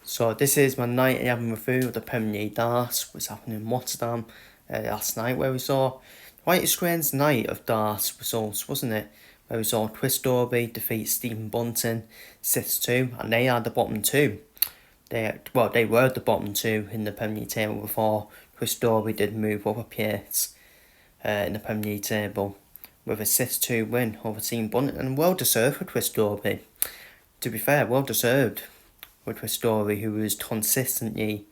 So this is my night 11 review of the Premier League darts, which happened in Rotterdam last night, where we saw quite a strange night of darts results, wasn't it? Where we saw Chris Dobey defeat Stephen Bunting 6-2, and they are the bottom two. They were the bottom two in the Premier League table before Chris Dobey did move up a place in the Premier League table with a 6-2 win over Stephen Bunting, and well deserved for Chris Dobey. To be fair, well deserved with Chris Dobey, who was consistent in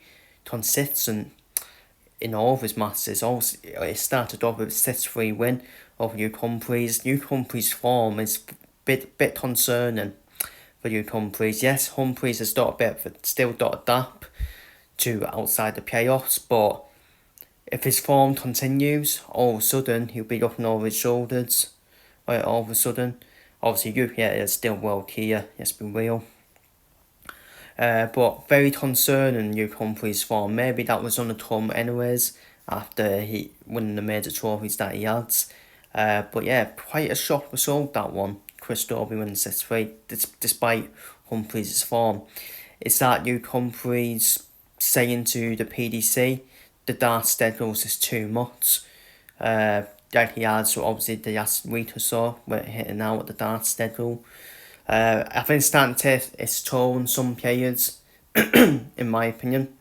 all of his matches. Also, it started off with a 6-3 win over Hugh Humphreys. Hugh Humphreys' form is bit concerning for Hugh Humphreys. Yes, Humphreys has still got a gap to outside the playoffs, but if his form continues, all of a sudden he'll be looking over his shoulders. All of a sudden, obviously Hugh is still world here. Let's be real. But very concerning Hugh Humphreys' form. Maybe that was on the come anyways after he winning the major trophies that he had. But yeah, quite a shock result that one. Chris Dobey winning 6-3 despite Humphreys' form. It's that Hugh Humphreys saying to the PDC the dart schedules is too much. That he has obviously the last week or so we're hitting out at the dart schedule. I think it's starting to take its toll on some players, in my opinion.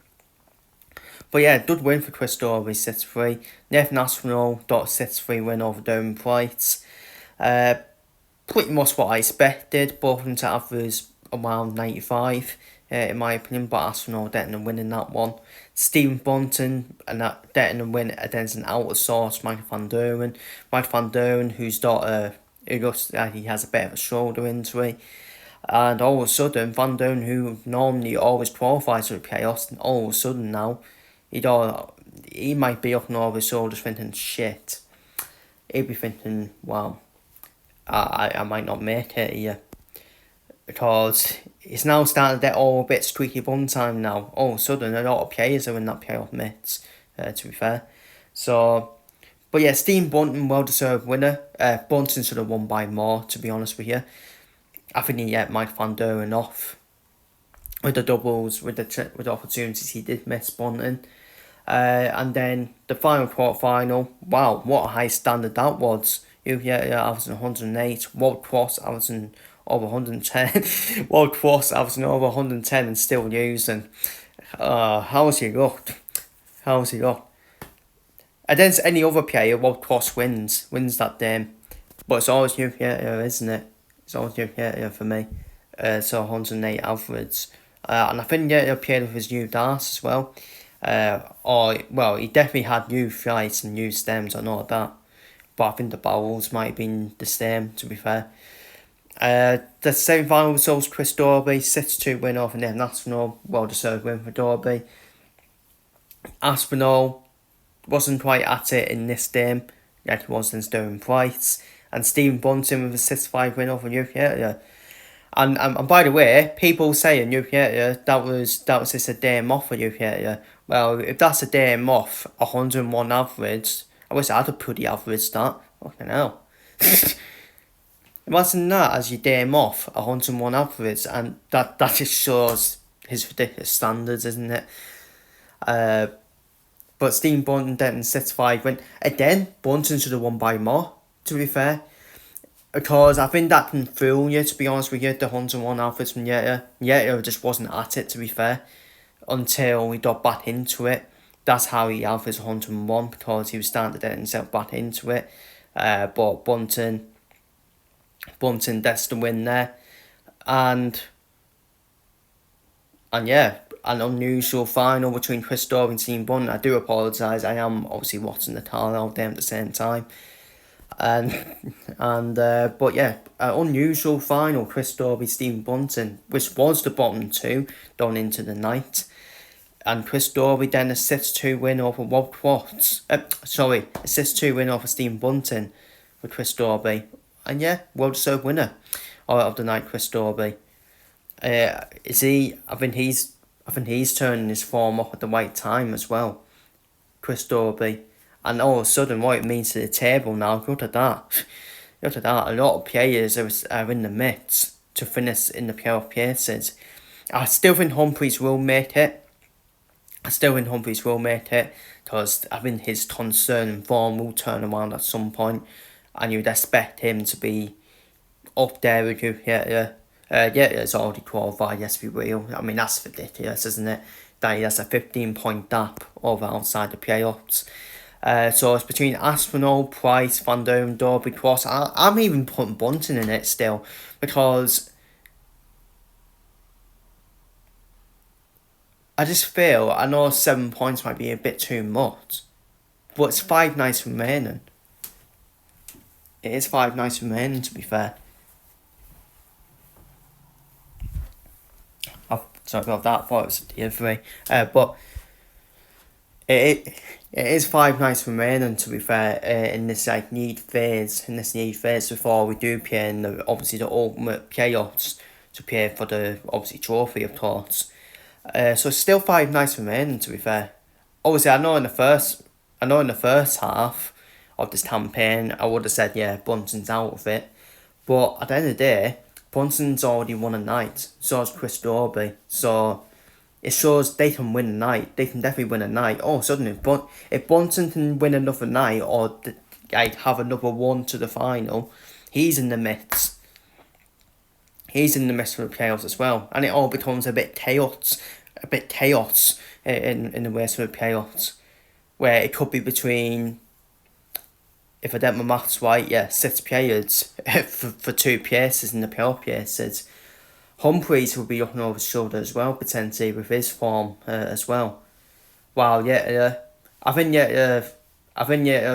But yeah, good win for Chris Dobey, 6-3. Nathan Aspinall got a 6-3 win over Darren Price. Pretty much what I expected, both of them to average around 95, in my opinion, but Aspinall getting a win in that one. Stephen Bunting and that getting a win against an out of sorts Michael van Duren. Michael van Duren, who's got it looks like he has a bit of a shoulder injury. And all of a sudden, Van Duren, who normally always qualifies for the playoffs, all of a sudden now, he might be looking over his shoulders thinking, shit. He'd be thinking, wow, I might not make it here. Because it's now starting to get all a bit streaky bun time now. All of a sudden, a lot of players are in that playoff mix, to be fair. So, but yeah, Stephen Bunting, well-deserved winner. Bunting should have won by more, to be honest with you. I think he let Mike Van Duren off with the doubles, with the opportunities he did miss Bunting. And then the final quarter-final, wow, what a high standard that was. Averaging 108, World Cross averaging over 110, World Cross averaging over 110 and still losing. How's he looked? Against any other player, World Cross wins that game. But it's always Hugh Theatre, isn't it? It's always Hugh Theatre for me. So 108 average. And I think he played with his new darts as well. He definitely had new flights and new stems, I know that. But I think the barrels might have been the same, to be fair. The semi-final results, Chris Dobey, 6-2 win over Nathan Aspinall. Well-deserved win for Dobey. Aspinall wasn't quite at it in this game, like he was against Darren Price. And Stephen Bunting with a 6-5 win over Hugh Theatre. And by the way, people saying Hugh Theatre, that was just a game off for Hugh Theatre. Well, if that's a game off, 101 average, I wish I had a pretty average that. Fucking hell. Imagine that as your game off, 101 average, and that just shows his ridiculous standards, isn't it? But Stephen Bunting getting 6-5 win. Again, Bunting should have won by more, to be fair. Because I think that can fool you, to be honest with you, the 101 average from Yeta. Yeta just wasn't at it, to be fair, until he got back into it. That's how he averaged 101, because he was starting to get himself back into it. But Bunting gets the win there. And yeah, an unusual final between Chris Dobey and Stephen Bunting. I do apologise, I am obviously watching the car all day at the same time. But yeah, an unusual final, Chris Dobey, Stephen Bunting, which was the bottom two going into the night. And Chris Dobey then a 6-2 win over Rob Quartz. A 6-2 win over Stephen Bunting for Chris Dobey. And yeah, well-deserved winner of the night, Chris Dobey. I think he's turning his form up at the right time as well, Chris Dobey. And all of a sudden, what it means to the table now, look at that. A lot of players are in the mix to finish in the playoff places. I still think Humphries will make it. Because I think his concerning form will turn around at some point, and you'd expect him to be up there with you. It's already qualified, yes, we will. I mean, that's ridiculous, isn't it? That he has a 15-point gap over outside the playoffs. So it's between Aspinall, Price, Van Doorn, Dobey, Cross. I'm even putting Bunting in it still, because I just feel, I know 7 points might be a bit too much, but it's 5 nights remaining. It is 5 nights remaining, to be fair. Oh, sorry about that, I thought it was the other way. But it is 5 nights remaining, to be fair, in this need phase before we do play in obviously the ultimate playoffs to play for the obviously trophy, of course. So it's still 5 nights remaining, to be fair. Obviously, I know in the first half of this campaign, I would have said, yeah, Bunting's out of it. But at the end of the day, Bunting's already won a night. So has Chris Dobey. So it shows they can win a night. They can definitely win a night. Oh, suddenly, but if Bunting can win another night or have another one to the final, he's in the mix. He's in the mix for the playoffs as well, and it all becomes a bit chaos in the race for the playoffs, where it could be between, if I get my maths right, 6 players for 2 places in the playoff places. Humphries will be looking over his shoulder as well, potentially with his form as well. Wow, I think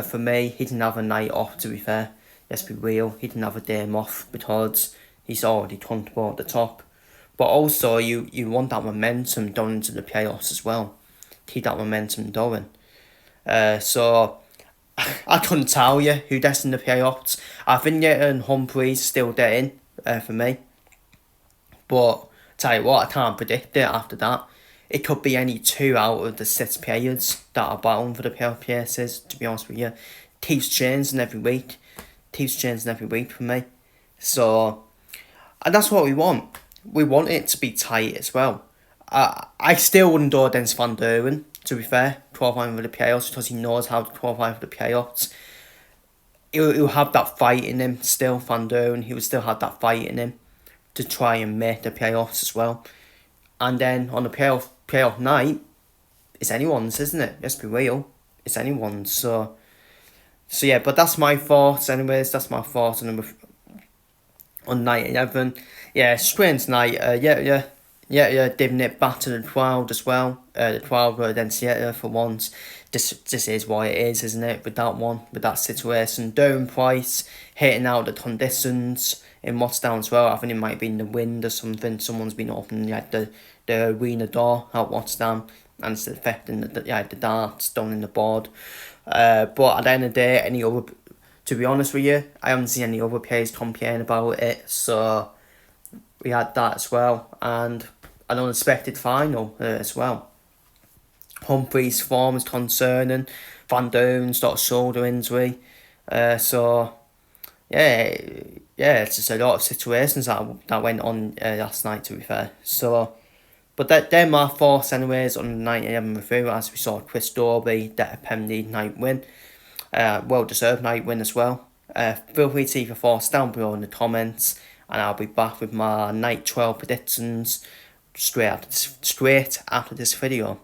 for me, he didn't have a night off, to be fair. Let's be real, he didn't have a day off because he's already comfortable at the top. But also, you want that momentum down into the playoffs as well. Keep that momentum going. So, I couldn't tell you who that's in the playoffs. I think and Humphries still there for me. But, tell you what, I can't predict it after that. It could be any 2 out of the 6 players that are battling for the playoff places, to be honest with you. Keeps changing every week for me. So, and that's what we want. We want it to be tight as well. I still wouldn't go against Van Doorn, to be fair, qualifying for the playoffs, because he knows how to qualify for the playoffs. He'll have that fight in him still, Van Doorn. He will still have that fight in him to try and make the playoffs as well. And then on the playoff night, it's anyone's, isn't it? Let's be real. It's anyone's. So yeah, but that's my thoughts anyways. That's my thoughts on night 11. Yeah, strange night. Giving it back to the crowd as well. The crowd were against Seattle for once. This is what it is, isn't it? With that situation. Down Price hitting out the conditions in Rotterdam as well. I think it might be in the wind or something. Someone's been opening the arena door at Rotterdam, and it's affecting the darts down in the board. But at the end of the day, to be honest with you, I haven't seen any other players complain about it. So we had that as well, and an unexpected final as well. Humphries' form is concerning. Van Doorn's got a shoulder injury. So it's just a lot of situations that went on last night, to be fair. So, but they're my thoughts anyways on the 9-11 review, as we saw Chris Dobey get a Premier League night win. Well-deserved night win as well. Feel free to leave your thoughts down below in the comments, and I'll be back with my night 12 predictions straight after this video.